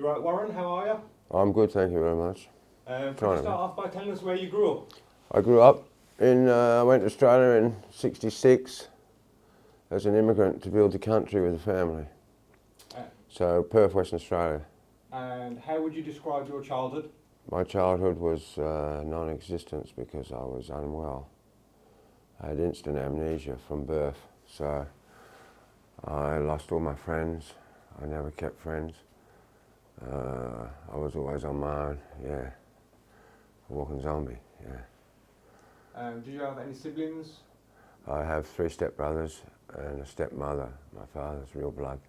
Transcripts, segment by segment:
You right, Warren? How are you? I'm good, thank you very much. Could you start off by telling us where you grew up? I grew up I went to Australia in '66 as an immigrant to build the country with a family. So Perth, Western Australia. And how would you describe your childhood? My childhood was non-existent because I was unwell. I had instant amnesia from birth, so I lost all my friends. I never kept friends. I was always on my own, yeah. A walking zombie, yeah. Do you have any siblings? I have 3 stepbrothers and a stepmother. My father's real blood,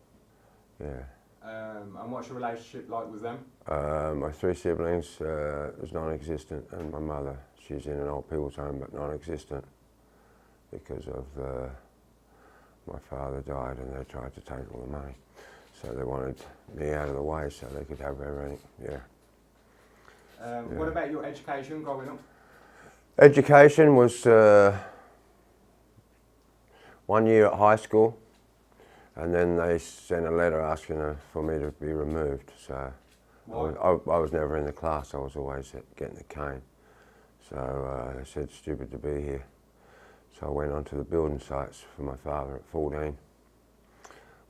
yeah. And what's your relationship like with them? My 3 siblings was non-existent, and my mother, she's in an old people's home but non-existent because of my father died and they tried to take all the money. So they wanted me out of the way so they could have everything, yeah. What about your education growing up? Education was 1 year at high school, and then they sent a letter asking for me to be removed. So I was never in the class, I was always getting the cane. So they said, stupid to be here. So I went on to the building sites for my father at 14.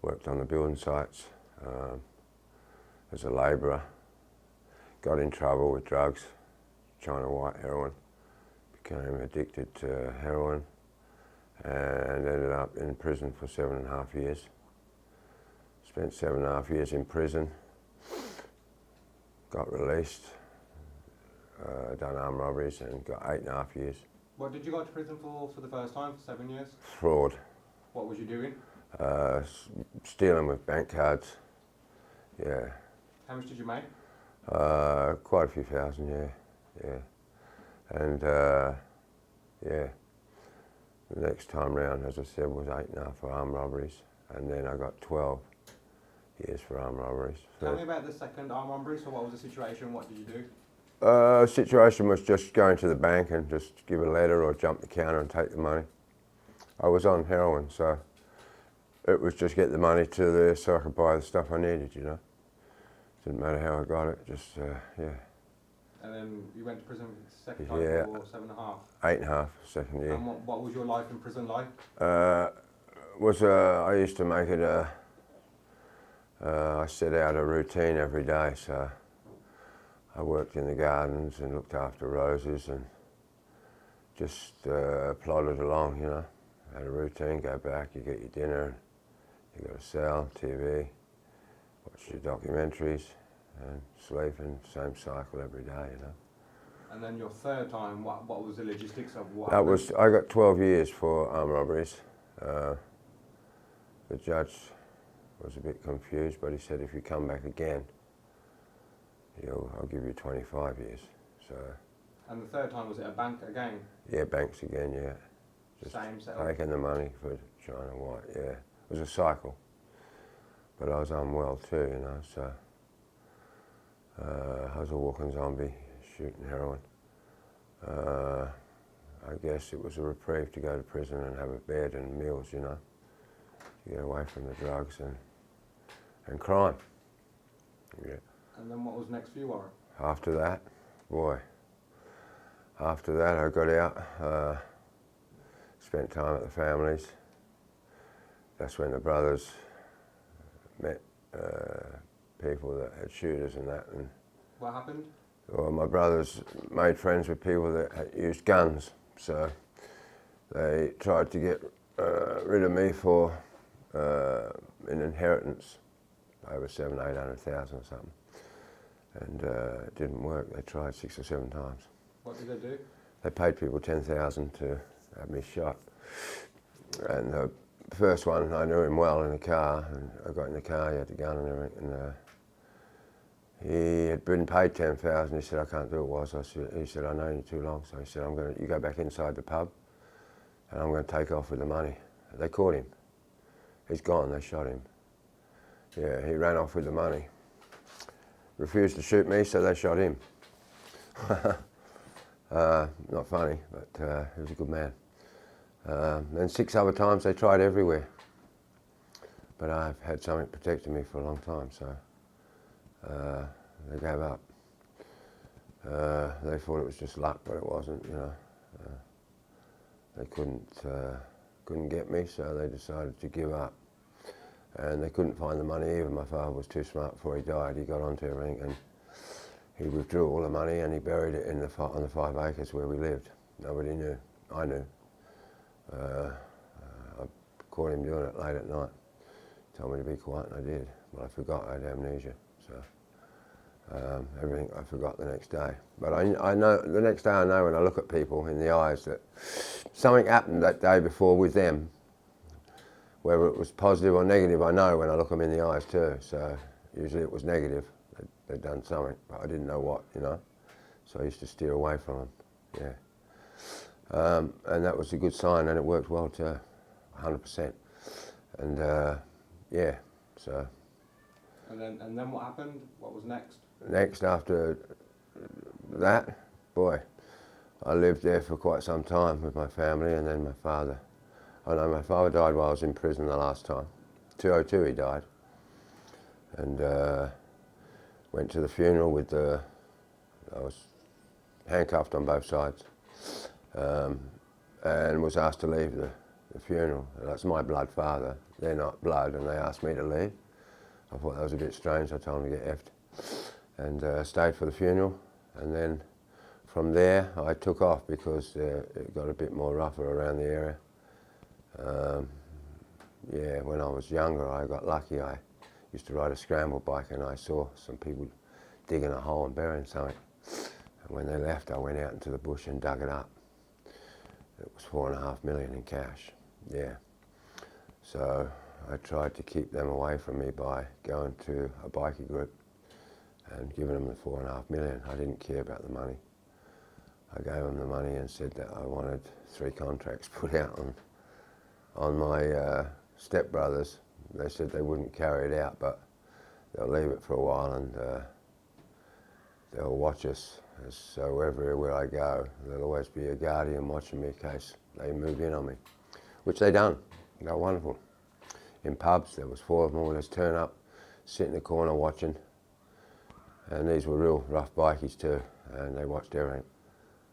Worked on the building sites as a labourer. Got in trouble with drugs, China white heroin. Became addicted to heroin and ended up in prison for 7.5 years. Spent 7.5 years in prison. Got released, done armed robberies and got 8.5 years. What did you go to prison for the first time, for 7 years? Fraud. What was you doing? Stealing with bank cards, yeah. How much did you make? Quite a few thousand, yeah. And yeah, the next time round, as I said, was 8.5 for armed robberies, and then I got 12 years for armed robberies. Tell me about the second armed robbery. So what was the situation? What did you do? Situation was just going to the bank and just give a letter or jump the counter and take the money. I was on heroin, so it was just get the money to there so I could buy the stuff I needed, you know. Didn't matter how I got it, just, yeah. And then you went to prison the second time for 7.5? 8.5, second year. And what was your life in prison like? I used to make it I set out a routine every day, so I worked in the gardens and looked after roses and just plodded along, you know. Had a routine, go back, you get your dinner, you go to cell, TV, watch your documentaries and sleep, and same cycle every day, you know. And then your third time, what was the logistics of what happened? I got 12 years for armed robberies. The judge was a bit confused, but he said if you come back again, I'll give you 25 years. So. And the third time, was it a bank again? Yeah, banks again, yeah. Just same setup? Taking the money for China white, yeah. It was a cycle. But I was unwell too, you know, so I was a walking zombie, shooting heroin. I guess it was a reprieve to go to prison and have a bed and meals, you know, to get away from the drugs and crime. Yeah. And then what was next for you, Warren? After that, I got out, spent time at the families. That's when the brothers met people that had shooters and that. And what happened? Well, my brothers made friends with people that had used guns, so they tried to get rid of me for an inheritance, over 700,000-800,000 or something, and it didn't work. They tried 6 or 7 times. What did they do? They paid people 10,000 to have me shot, and the first one I knew him well in the car, and I got in the car, he had the gun and everything, and he had been paid 10,000. He said, I can't do it, was. He said, I know you too long. So he said, you go back inside the pub and I'm going to take off with the money. They caught him. He's gone, they shot him. Yeah, he ran off with the money. Refused to shoot me, so they shot him. Not funny, but he was a good man. And 6 other times they tried everywhere. But I've had something protecting me for a long time, so they gave up. They thought it was just luck, but it wasn't, you know. They couldn't get me, so they decided to give up. And they couldn't find the money either. My father was too smart before he died. He got onto everything and he withdrew all the money and he buried it in on the 5 acres where we lived. Nobody knew. I knew. I caught him doing it late at night. He told me to be quiet and I did. But I forgot I had amnesia. So everything I forgot the next day. But I know, the next day I know when I look at people in the eyes that something happened that day before with them. Whether it was positive or negative, I know when I look them in the eyes too. So usually it was negative. They'd done something, but I didn't know what, you know. So I used to steer away from them, yeah. And that was a good sign, and it worked well too, 100%. And yeah, so. And then what happened? What was next? Next, after that, boy, I lived there for quite some time with my family, and then my father. I know my father died while I was in prison the last time. 2002 he died. And went to the funeral with I was handcuffed on both sides. And was asked to leave the funeral. And that's my blood father. They're not blood, and they asked me to leave. I thought that was a bit strange. I told them to get effed. And stayed for the funeral. And then from there I took off because it got a bit more rougher around the area. Yeah, when I was younger I got lucky. I used to ride a scramble bike and I saw some people digging a hole and burying something. And when they left I went out into the bush and dug it up. It was $4.5 million in cash, yeah. So I tried to keep them away from me by going to a bikie group and giving them the $4.5 million. I didn't care about the money. I gave them the money and said that I wanted 3 contracts put out on my stepbrothers. They said they wouldn't carry it out, but they'll leave it for a while and they'll watch us. So everywhere I go, there'll always be a guardian watching me in case they move in on me, which they done. They're wonderful. In pubs, there was 4 of them always turn up, sit in the corner watching. And these were real rough bikies too, and they watched everything.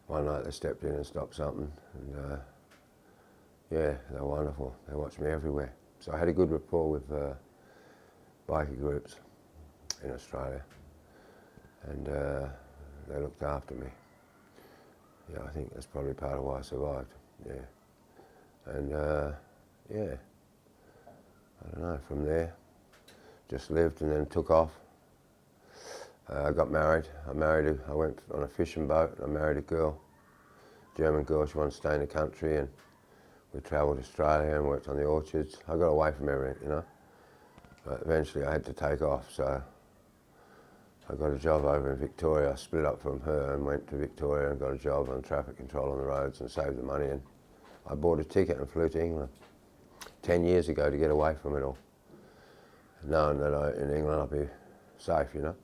One night they stepped in and stopped something, and yeah, they're wonderful. They watched me everywhere. So I had a good rapport with bikie groups in Australia, and they looked after me. Yeah, I think that's probably part of why I survived, yeah. And yeah, I don't know, from there, just lived and then took off. I got married. I went on a fishing boat and I married a girl, German girl. She wanted to stay in the country, and we travelled to Australia and worked on the orchards. I got away from everything, you know. But eventually I had to take off, so I got a job over in Victoria. I split up from her and went to Victoria and got a job on traffic control on the roads and saved the money. And I bought a ticket and flew to England 10 years ago to get away from it all, knowing that in England I'd be safe, you know,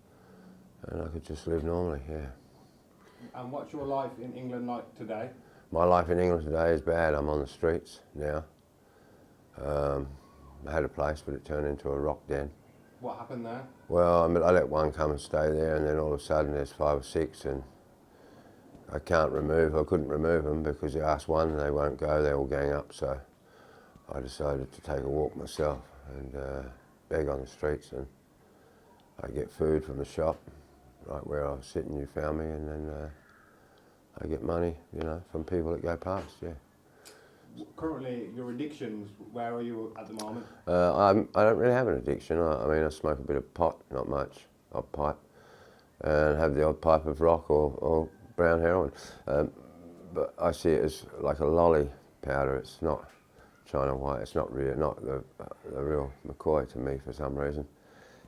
and I could just live normally, yeah. And what's your life in England like today? My life in England today is bad. I'm on the streets now. I had a place, but it turned into a rock den. What happened there? Well, I let one come and stay there, and then all of a sudden there's 5 or 6, and I couldn't remove them because you ask one and they won't go, they all gang up. So I decided to take a walk myself and beg on the streets, and I get food from the shop, right where I was sitting. You found me, and then I get money, you know, from people that go past, yeah. Currently, your addictions, where are you at the moment? I don't really have an addiction. I mean, I smoke a bit of pot, not much, odd pipe, and have the odd pipe of rock or brown heroin. But I see it as like a lolly powder. It's not China white. It's not real, not the real McCoy to me for some reason.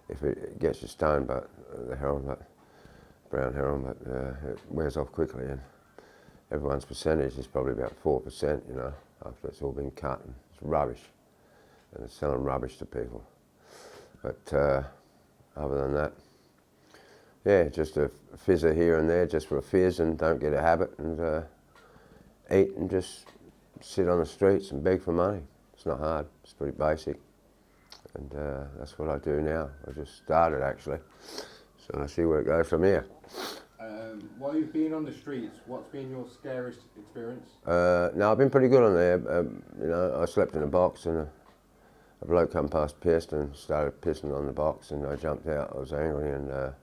If it gets you stoned, but the heroin, but brown heroin, but it wears off quickly, and everyone's percentage is probably about 4%, you know, after it's all been cut, and it's rubbish, and it's selling rubbish to people. But other than that, yeah, just a fizzer here and there, just for a fizz, and don't get a habit, and eat and just sit on the streets and beg for money. It's not hard, it's pretty basic, and that's what I do now. I just started actually. So I see where it goes from here. While you've been on the streets, what's been your scariest experience? No, I've been pretty good on there. You know, I slept in a box and a bloke come past, pissed and started pissing on the box, and I jumped out. I was angry, and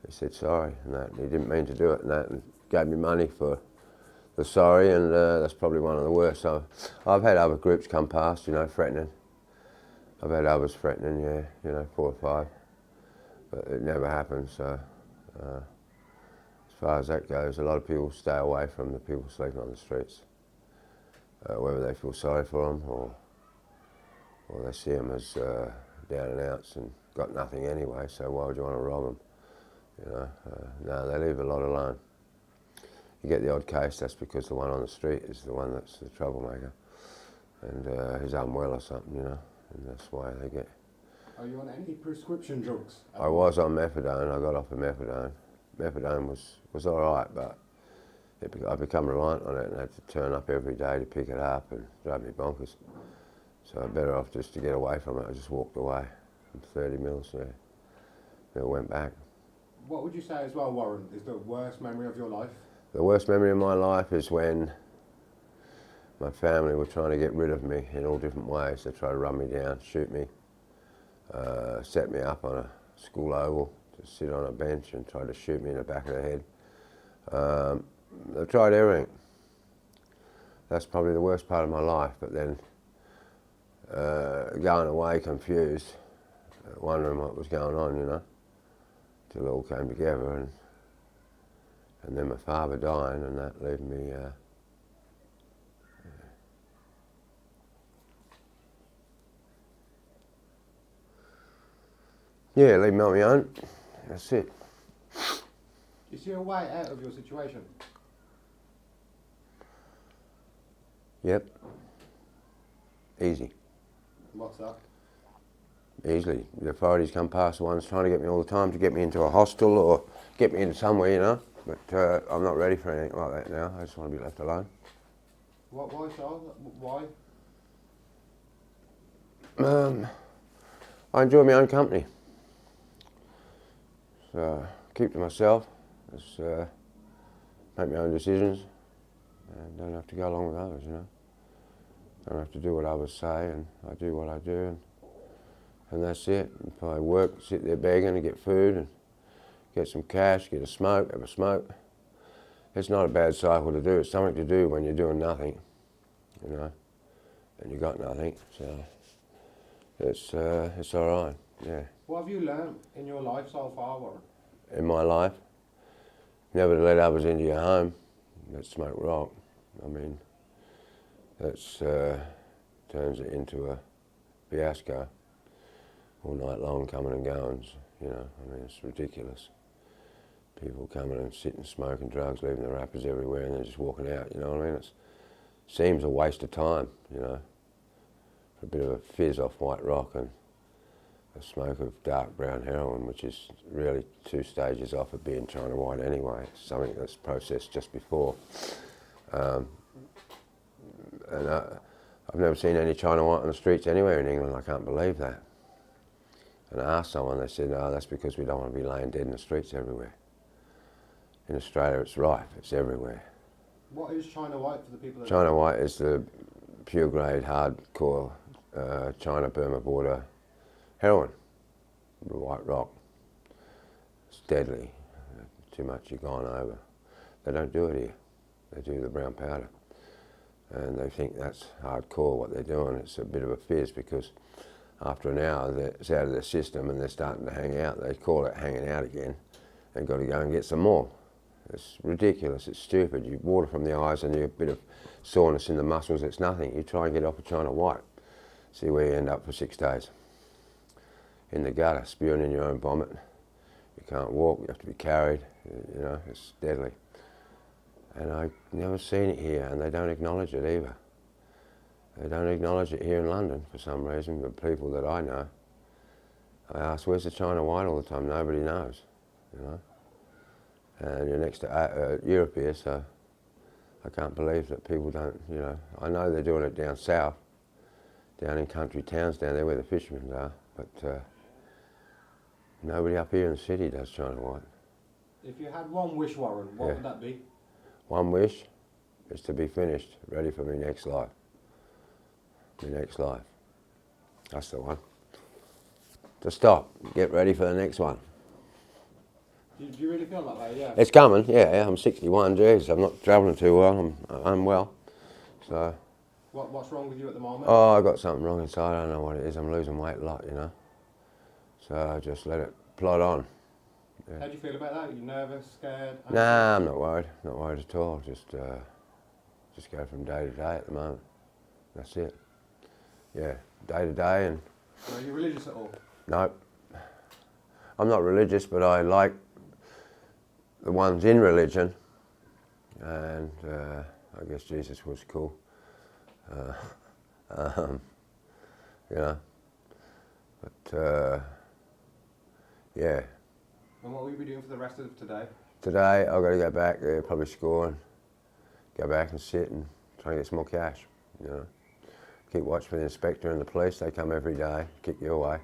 he said sorry and that. And he didn't mean to do it and that, and gave me money for the sorry, and that's probably one of the worst. So I've had other groups come past, you know, threatening. I've had others threatening, yeah, you know, 4 or 5, but it never happened. So as far as that goes, a lot of people stay away from the people sleeping on the streets, whether they feel sorry for them or they see them as down and outs and got nothing anyway. So why would you want to rob them? You know, no, they leave a lot alone. You get the odd case, that's because the one on the street is the one that's the troublemaker, and he's unwell or something, you know, and that's why they get. Are you on any prescription drugs? I was on methadone. I got off of methadone. Methadone was all right, but I become reliant on it and had to turn up every day to pick it up, and drove me bonkers. So I'm better off just to get away from it. I just walked away from 30 mils there. Never went back. What would you say as well, Warren, is the worst memory of your life? The worst memory of my life is when my family were trying to get rid of me in all different ways. They tried to run me down, shoot me, set me up on a school oval to sit on a bench and tried to shoot me in the back of the head. They tried everything. That's probably the worst part of my life. But then going away confused, wondering what was going on, you know, till it all came together, and then my father dying, and that left me. Yeah, leave me on my own. That's it. Do you see a way out of your situation? Yep. Easy. What's that? Easily. The authorities come past, the ones trying to get me all the time to get me into a hostel or get me into somewhere, you know. But I'm not ready for anything like that now. I just want to be left alone. Why so? Why? I enjoy my own company. So keep to myself. Just make my own decisions, and don't have to go along with others, you know. Don't have to do what others say, and I do what I do, and that's it. If I work, sit there begging to get food and get some cash, get a smoke, have a smoke. It's not a bad cycle to do. It's something to do when you're doing nothing, you know, and you got nothing. So it's all right, yeah. What have you learned in your life so far, Warren? In my life, never to let others into your home that smoke rock. I mean, that's turns it into a fiasco all night long, coming and going, you know. I mean, it's ridiculous. People coming and sitting, smoking drugs, leaving the wrappers everywhere, and then just walking out, you know what I mean? It seems a waste of time, you know, for a bit of a fizz off white rock and a smoke of dark brown heroin, which is really 2 stages off of being China white anyway. It's something that's processed just before. And I've never seen any China white on the streets anywhere in England. I can't believe that. And I asked someone, they said, no, that's because we don't want to be laying dead in the streets everywhere. In Australia, it's rife, it's everywhere. What is China white for the people that... China white is the pure grade, hardcore China-Burma border heroin, white rock. It's deadly. Too much, you're gone over. They don't do it here. They do the brown powder. And they think that's hardcore what they're doing. It's a bit of a fizz because after an hour it's out of their system and they're starting to hang out. They call it hanging out again. They've got to go and get some more. It's ridiculous, it's stupid. You water from the eyes and you get a bit of soreness in the muscles, it's nothing. You try and get off a China white. See where you end up for 6 days. In the gutter, spewing in your own vomit. You can't walk, you have to be carried, you know, it's deadly. And I've never seen it here, and they don't acknowledge it either. They don't acknowledge it here in London for some reason, but people that I know. I ask, where's the China white all the time? Nobody knows, you know. And you're next to Europe here, so I can't believe that people don't, you know. I know they're doing it down south, down in country towns down there where the fishermen are, but Nobody up here in the city does China White. If you had one wish, Warren, what would that be? One wish is to be finished, ready for my next life. My next life. That's the one. To stop, get ready for the next one. Do you really feel that way? Yeah. It's coming, yeah. I'm 61, geez. I'm not travelling too well. I'm unwell. So. What's wrong with you at the moment? Oh, I got something wrong inside. I don't know what it is. I'm losing weight a lot, you know. So I just let it plod on. Yeah. How do you feel about that? Are you nervous, scared? Nah, I'm not worried. Not worried at all. Just go from day to day at the moment. That's it. Yeah, day to day. And are you religious at all? no, I'm not religious, but I like the ones in religion, and I guess Jesus was cool. You know, but yeah. And what will you be doing for the rest of today? Today I've got to go back there, probably score and go back and sit and try and get some more cash, you know. Keep watch for the inspector and the police. They come every day, kick you away,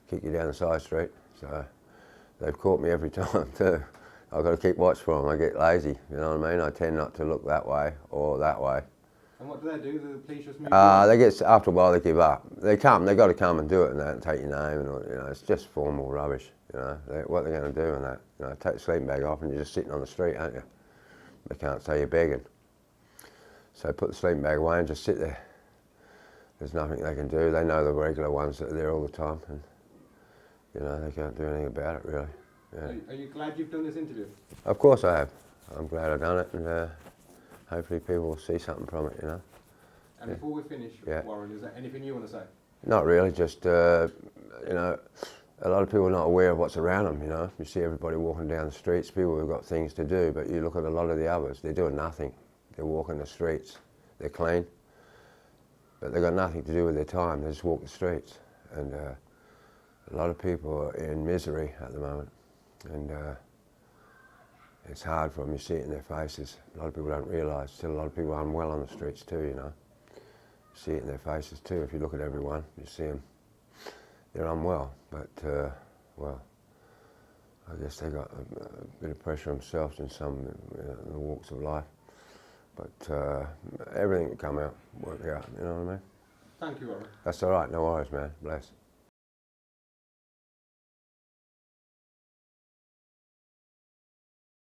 kick you down the side street. So they've caught me every time too. I've got to keep watch for them. I get lazy, you know what I mean? I tend not to look that way or that way. And what do they do? Do the police just move you? They get, after a while they give up. They got to come and do it and that and take your name and all, you know, it's just formal rubbish, you know. What they're going to do in that, you know, take the sleeping bag off and you're just sitting on the street, aren't you? They can't say you're begging. So put the sleeping bag away and just sit there. There's nothing they can do. They know the regular ones that are there all the time and, you know, they can't do anything about it really. Yeah. Are you glad you've done this interview? Of course I have. I'm glad I've done it and hopefully people will see something from it, you know. And before we finish, Warren, is there anything you want to say? Not really, just, you know, a lot of people are not aware of what's around them, you know. You see everybody walking down the streets, people have got things to do, but you look at a lot of the others, they're doing nothing. They're walking the streets, they're clean, but they've got nothing to do with their time, they just walk the streets. And a lot of people are in misery at the moment, and it's hard for them, you see it in their faces. A lot of people don't realise, still a lot of people are unwell on the streets too, you know. You see it in their faces too, if you look at everyone, you see them, they're unwell, but, well, I guess they got a bit of pressure themselves in some in the walks of life. But everything will come out, work out, you know what I mean? Thank you, Warren. That's all right, no worries, man, bless.